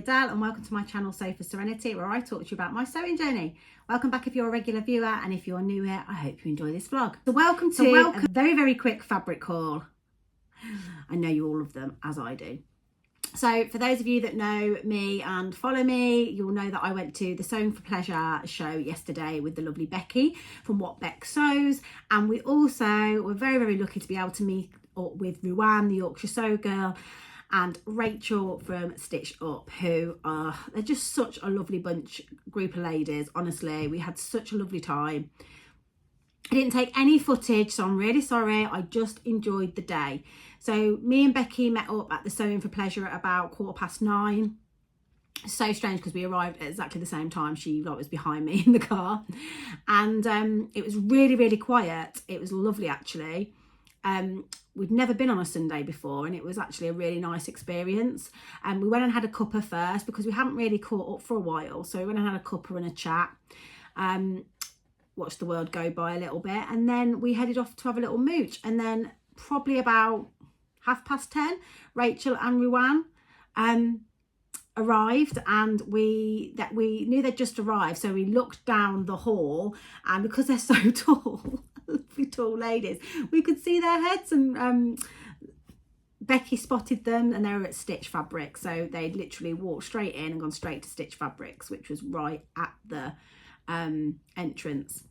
Adele and welcome to my channel Sew for Serenity, where I talk to you about my sewing journey. Welcome back if you're a regular viewer, and if you're new here, I hope you enjoy this vlog. So welcome to a very quick fabric haul. I know you all love them, as I do. So for those of you that know me and follow me, you'll know that I went to the Sewing for Pleasure show yesterday with the lovely Becky from What Beck Sews, and we also were very lucky to be able to meet up with Ruan, the Yorkshire Sew Girl, and Rachel from Stitch Up, who are, they're just such a lovely group of ladies. Honestly, we had such a lovely time. I didn't take any footage, so I'm really sorry. I just enjoyed the day. So me and Becky met up at the Sewing for Pleasure at about 9:15. So strange because we arrived at exactly the same time. She was behind me in the car, and it was really quiet. It was lovely, actually. We'd never been on a Sunday before, and it was actually a really nice experience. And we went and had a cuppa first because we hadn't really caught up for a while. So we went and had a cuppa and a chat, watched the world go by a little bit, and then we headed off to have a little mooch. And then probably about 10:30, Rachel and Ruan arrived, and we knew they'd just arrived, so we looked down the hall, and because they're so tall, lovely tall ladies, we could see their heads, and Becky spotted them, and they were at Stitch Fabrics, so they'd literally walked straight in and gone straight to Stitch Fabrics, which was right at the entrance.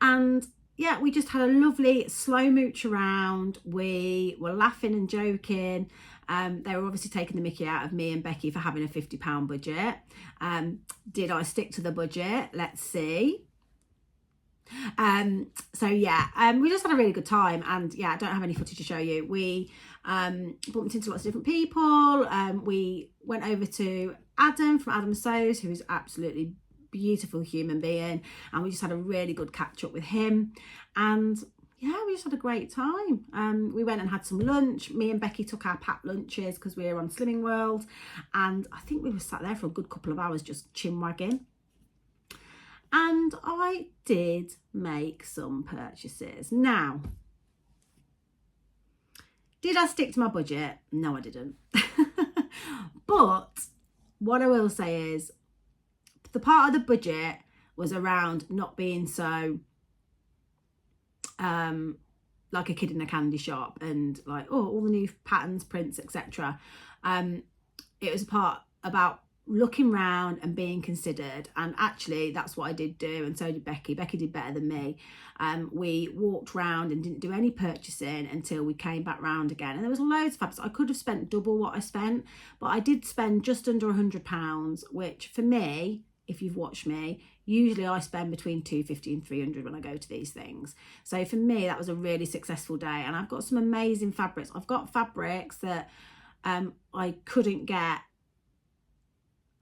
And yeah, we just had a lovely slow mooch around. We were laughing and joking. They were obviously taking the mickey out of me and Becky for having a £50 budget. Did I stick to the budget? Let's see. So yeah, we just had a really good time, and yeah, I don't have any footage to show you. We bumped into lots of different people. We went over to Adam from Adam Sews, who is absolutely beautiful human being, and we just had a really good catch up with him, and yeah, we just had a great time. We went and had some lunch. Me and Becky took our packed lunches because we were on Slimming World, and I think we were sat there for a good couple of hours just chin-wagging. And I did make some purchases. Now, did I stick to my budget? No, I didn't. But what I will say is, the part of the budget was around not being so like a kid in a candy shop, and like, oh, all the new patterns, prints, etc. It was a part about looking round and being considered, and actually that's what I did do, and so did Becky. Becky did better than me. We walked round and didn't do any purchasing until we came back round again, and there was loads of fabrics. I could have spent double what I spent, but I did spend just under £100, which for me, if you've watched me, usually I spend between £250 and £300 when I go to these things. So for me, that was a really successful day, and I've got some amazing fabrics. I've got fabrics that I couldn't get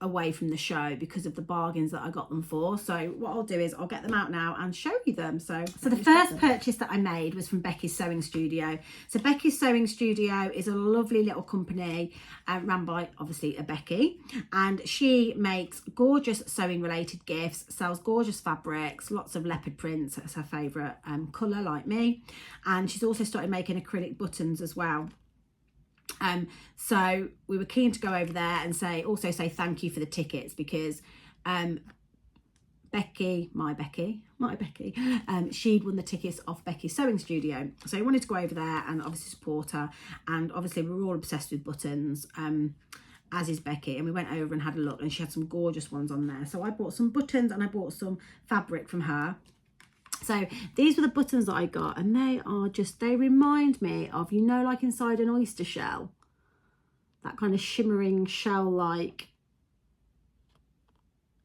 away from the show because of the bargains that I got them for. So what I'll do is I'll get them out now and show you them. So the first purchase that I made was from Becky's Sewing Studio. So Becky's Sewing Studio is a lovely little company run by obviously a Becky, and she makes gorgeous sewing related gifts, sells gorgeous fabrics, lots of leopard prints. That's her favourite colour, like me, and she's also started making acrylic buttons as well. So we were keen to go over there and also say thank you for the tickets, because Becky, she'd won the tickets off Becky's Sewing Studio. So I wanted to go over there and obviously support her, and obviously we're all obsessed with buttons, as is Becky, and we went over and had a look, and she had some gorgeous ones on there. So I bought some buttons and I bought some fabric from her. So these were the buttons that I got, and they remind me of, you know, like inside an oyster shell, that kind of shimmering shell-like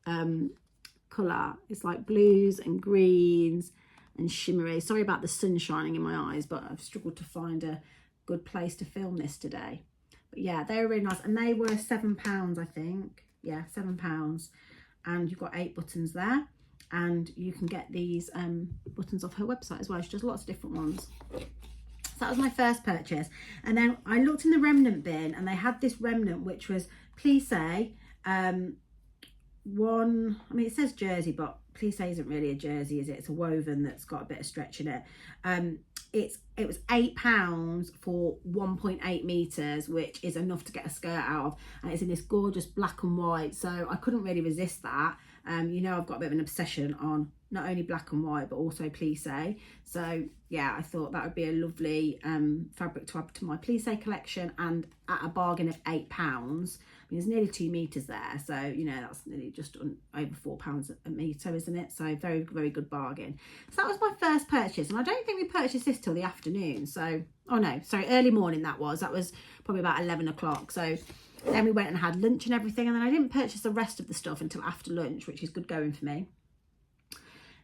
colour. It's like blues and greens and shimmery. Sorry about the sun shining in my eyes, but I've struggled to find a good place to film this today. But yeah, they were really nice, and they were £7, I think. Yeah, £7, and you've got 8 buttons there. And you can get these buttons off her website as well. She does lots of different ones. So that was my first purchase. And then I looked in the remnant bin, and they had this remnant which was plissé. It says jersey, but plissé isn't really a jersey, is it? It's a woven that's got a bit of stretch in it. it was £8 for 1.8 meters, which is enough to get a skirt out of, and it's in this gorgeous black and white, so I couldn't really resist that. You know, I've got a bit of an obsession on not only black and white but also plissé, so yeah, I thought that would be a lovely fabric to add to my plissé collection, and at a bargain of £8. I mean, there's nearly 2 meters there, so you know, that's nearly just over £4 a meter, isn't it? So very, very good bargain. So that was my first purchase, and I don't think we purchased this till the afternoon. So, oh no, sorry, early morning that was probably about 11 o'clock. So then we went and had lunch and everything, and then I didn't purchase the rest of the stuff until after lunch, which is good going for me.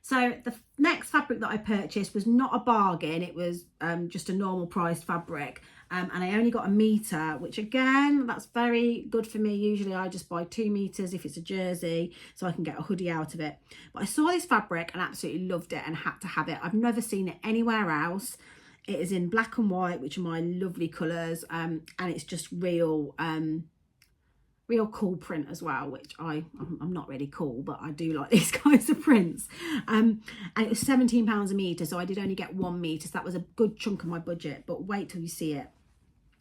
So the next fabric that I purchased was not a bargain, it was just a normal priced fabric, and I only got a metre, which again, that's very good for me. Usually I just buy 2 meters if it's a jersey, so I can get a hoodie out of it. But I saw this fabric and absolutely loved it and had to have it. I've never seen it anywhere else. It is in black and white, which are my lovely colours, and it's just real cool print as well, which I'm not really cool, but I do like these kinds of prints. And it was £17 a metre, so I did only get 1 metre, so that was a good chunk of my budget. But wait till you see it.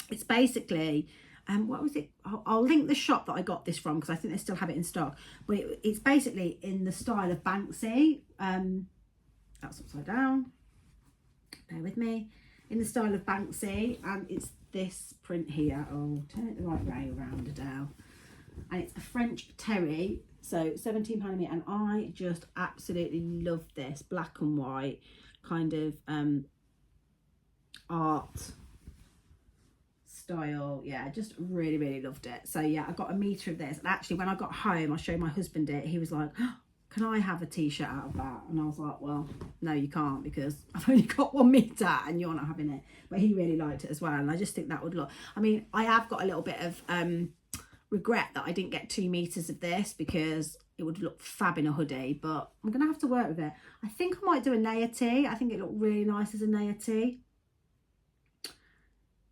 It's basically what was it? I'll link the shop that I got this from, because I think they still have it in stock, but it's basically in the style of Banksy. That's upside down, bear with me, in the style of Banksy, and it's this print here. Oh, turn it the right way around, Adele. And it's a French terry, so £17 a metre, and I just absolutely love this black and white kind of art style. Yeah, just really, really loved it. So yeah, I got a metre of this, and actually when I got home I showed my husband it. He was like, oh, can I have a t-shirt out of that? And I was like, well, no, you can't, because I've only got 1 metre and you're not having it. But he really liked it as well, and I just think that would look, I mean, I have got a little bit of regret that I didn't get 2 meters of this, because it would look fab in a hoodie, but I'm gonna have to work with it. I think I might do a Naya tee. I think it looked really nice as a Naya tee,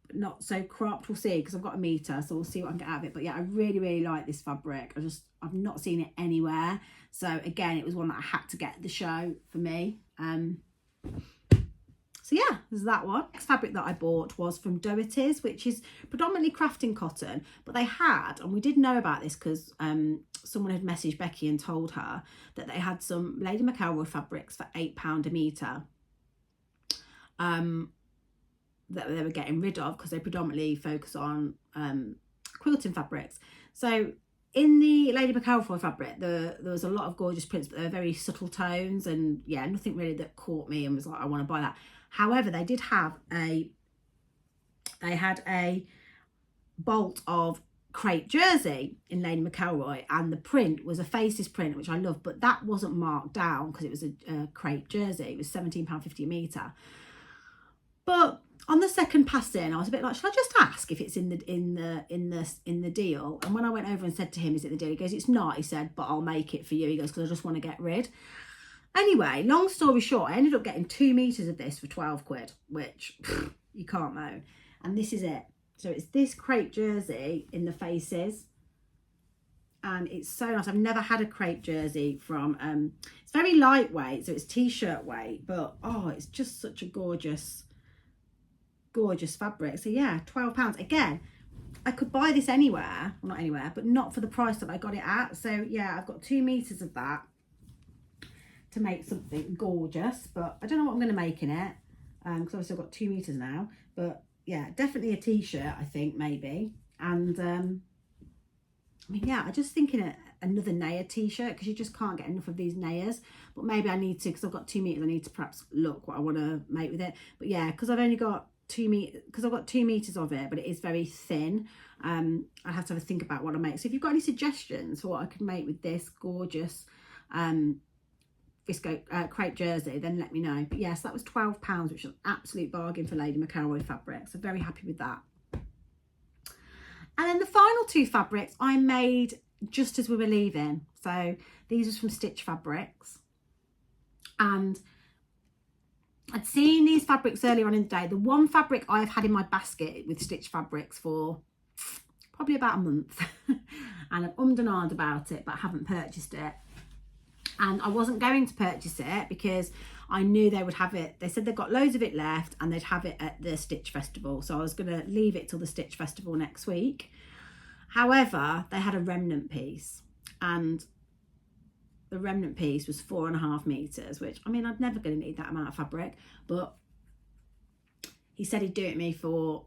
but not so cropped. We'll see, because I've got a meter, so we'll see what I can get out of it. But yeah, I really, really like this fabric. I've not seen it anywhere, so again, it was one that I had to get at the show for me. So yeah, there's that one. Next fabric that I bought was from Doherty's, which is predominantly crafting cotton, but they had, and we did know about this because someone had messaged Becky and told her that they had some Lady McElroy fabrics for £8 a metre that they were getting rid of, because they predominantly focus on quilting fabrics. So in the Lady McElroy fabric, there was a lot of gorgeous prints, but they were very subtle tones, and yeah, nothing really that caught me and was like, I want to buy that. However, they did have they had a bolt of crepe jersey in Lady McElroy, and the print was a faces print, which I love, but that wasn't marked down because it was a crepe jersey. It was £17.50 a metre. But on the second pass in, I was a bit like, should I just ask if it's in the deal? And when I went over and said to him, is it the deal? He goes, it's not. He said, but I'll make it for you. He goes, because I just want to get rid. Anyway, long story short, I ended up getting 2 meters of this for 12 quid, which you can't moan. And this is it. So it's this crepe jersey in the faces, and it's so nice. I've never had a crepe jersey from, it's very lightweight, so it's t-shirt weight, but oh, it's just such a gorgeous fabric. So yeah, £12. Again, I could buy this anywhere, well, not anywhere, but not for the price that I got it at. So yeah, I've got 2 meters of that to make something gorgeous, but I don't know what I'm going to make in it, because I've still got 2 meters now. But yeah, definitely a t-shirt, I think, maybe. And I mean, yeah, I'm just thinking another Naya t-shirt, because you just can't get enough of these Nayas. But maybe I need to, because I've got 2 meters, I need to perhaps look what I want to make with it. But yeah, because I've only got 2 meters, because I've got 2 meters of it, but it is very thin. I have to have a think about what I make. So if you've got any suggestions for what I could make with this gorgeous visco crepe jersey, then let me know. But yes, that was £12, which is an absolute bargain for Lady McElroy fabric, so very happy with that. And then the final 2 fabrics I made just as we were leaving. So these was from Stitch Fabrics, and I'd seen these fabrics earlier on in the day. The one fabric I've had in my basket with Stitch Fabrics for probably about a month and I've ummed and ahed about it, but I haven't purchased it. And I wasn't going to purchase it because I knew they would have it. They said they've got loads of it left and they'd have it at the Stitch Festival. So I was going to leave it till the Stitch Festival next week. However, they had a remnant piece, and the remnant piece was 4.5 meters, which, I mean, I'm never going to need that amount of fabric, but he said he'd do it me for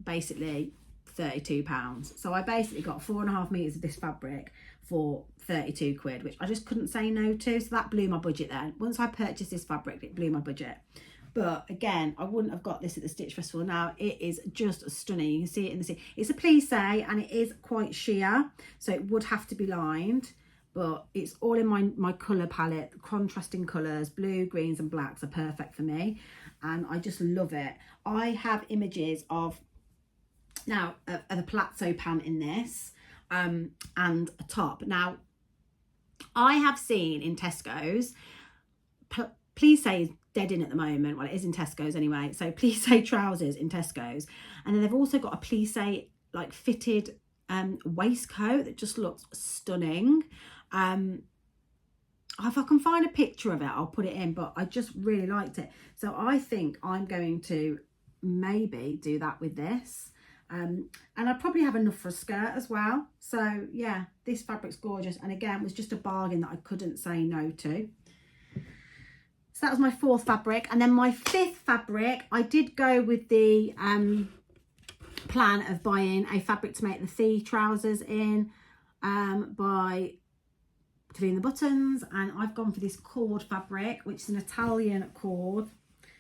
basically £32. So I basically got 4.5 meters of this fabric for 32 quid, which I just couldn't say no to. So that blew my budget then. Once I purchased this fabric, it blew my budget. But again, I wouldn't have got this at the Stitch Festival. Now it is just stunning. You can see it in the sea. It's a plissé and it is quite sheer, so it would have to be lined, but it's all in my colour palette. Contrasting colours, blue, greens and blacks are perfect for me, and I just love it. I have images of now of a palazzo pant in this and a top. Now I have seen in Tesco's, plissé is dead in at the moment. Well, it is in Tesco's anyway. So plissé trousers in Tesco's, and then they've also got a plissé like fitted waistcoat that just looks stunning. If I can find a picture of it, I'll put it in, but I just really liked it. So I think I'm going to maybe do that with this. And I probably have enough for a skirt as well. So yeah, this fabric's gorgeous, and again, it was just a bargain that I couldn't say no to. So that was my 4th fabric. And then my 5th fabric, I did go with the plan of buying a fabric to make the thigh trousers in by doing the buttons, and I've gone for this cord fabric, which is an Italian cord.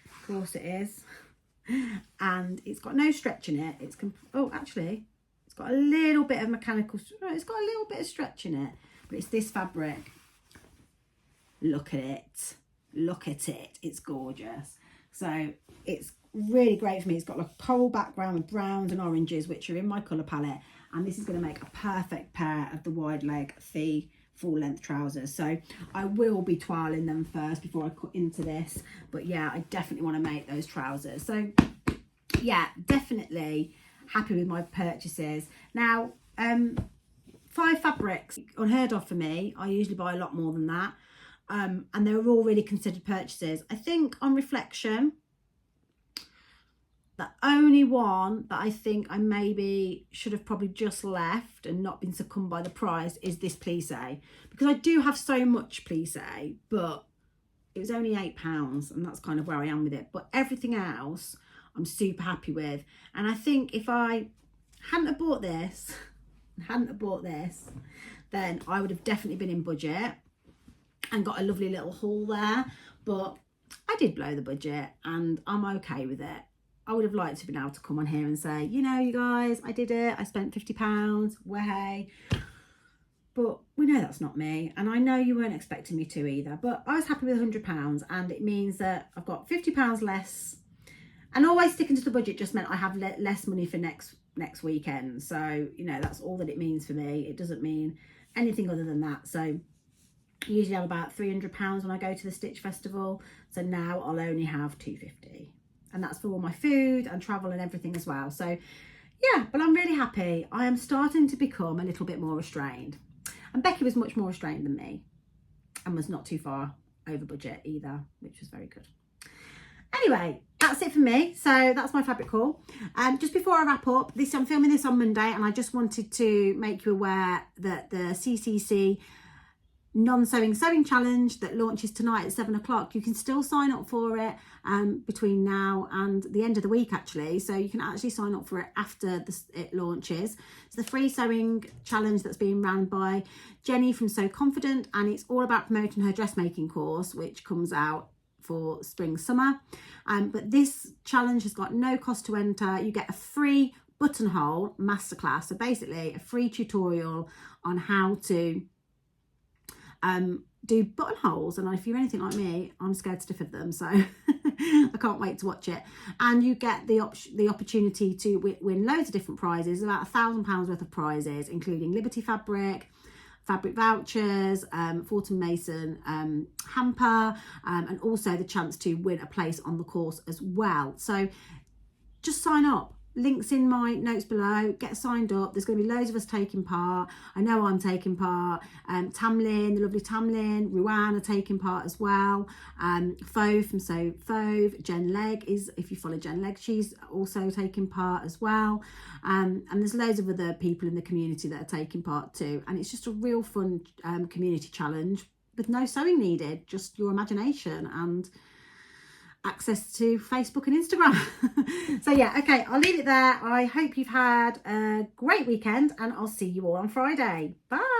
Of course it is. And it's got no stretch in it. It's actually it's got a little bit of mechanical, it's got a little bit of stretch in it, but it's this fabric. Look at it, look at it, it's gorgeous. So it's really great for me. It's got like a coral background with browns and oranges, which are in my colour palette, and this is going to make a perfect pair of the wide leg thigh full length trousers. So I will be toiling them first before I cut into this, but yeah, I definitely want to make those trousers. So yeah, definitely happy with my purchases. Now 5 fabrics, unheard of for me. I usually buy a lot more than that, and they were all really considered purchases. I think on reflection, the only one that I think I maybe should have probably just left and not been succumbed by the price is this plissé, because I do have so much plissé, but it was only £8, and that's kind of where I am with it. But everything else I'm super happy with, and I think if I hadn't have bought this, then I would have definitely been in budget and got a lovely little haul there. But I did blow the budget, and I'm okay with it. I would have liked to have been able to come on here and say, you know, you guys, I did it. I spent £50. Way. But we know that's not me. And I know you weren't expecting me to either. But I was happy with £100. And it means that I've got £50 less. And always sticking to the budget just meant I have less money for next weekend. So, you know, that's all that it means for me. It doesn't mean anything other than that. So I usually have about £300 when I go to the Stitch Festival. So now I'll only have £250. And that's for all my food and travel and everything as well. So yeah, but I'm really happy. I am starting to become a little bit more restrained. And Becky was much more restrained than me and was not too far over budget either, which was very good. Anyway, that's it for me. So that's my fabric haul. Just before I wrap up, I'm filming this on Monday, and I just wanted to make you aware that the CCC non-sewing sewing challenge that launches tonight at 7 o'clock, you can still sign up for it between now and the end of the week, actually. So you can actually sign up for it after it launches. It's the free sewing challenge that's being run by Jenny from So Confident, and it's all about promoting her dressmaking course, which comes out for spring summer. But this challenge has got no cost to enter. You get a free buttonhole masterclass, so basically a free tutorial on how to do buttonholes. And if you're anything like me, I'm scared stiff of them, so I can't wait to watch it. And you get the opportunity to win loads of different prizes, about £1,000 worth of prizes, including Liberty fabric vouchers, Fortnum and Masons Hamper, and also the chance to win a place on the course as well. So just sign up. links in my notes below. Get signed up. There's going to be loads of us taking part. I know I'm taking part. Tamlin, the lovely Tamlin, Ruan are taking part as well. Fove from So Fove, Jen Legg is, if you follow Jen Legg, she's also taking part as well. And there's loads of other people in the community that are taking part too. And it's just a real fun community challenge with no sewing needed, just your imagination and access to Facebook and Instagram. So yeah, okay, I'll leave it there. I hope you've had a great weekend and I'll see you all on Friday. Bye.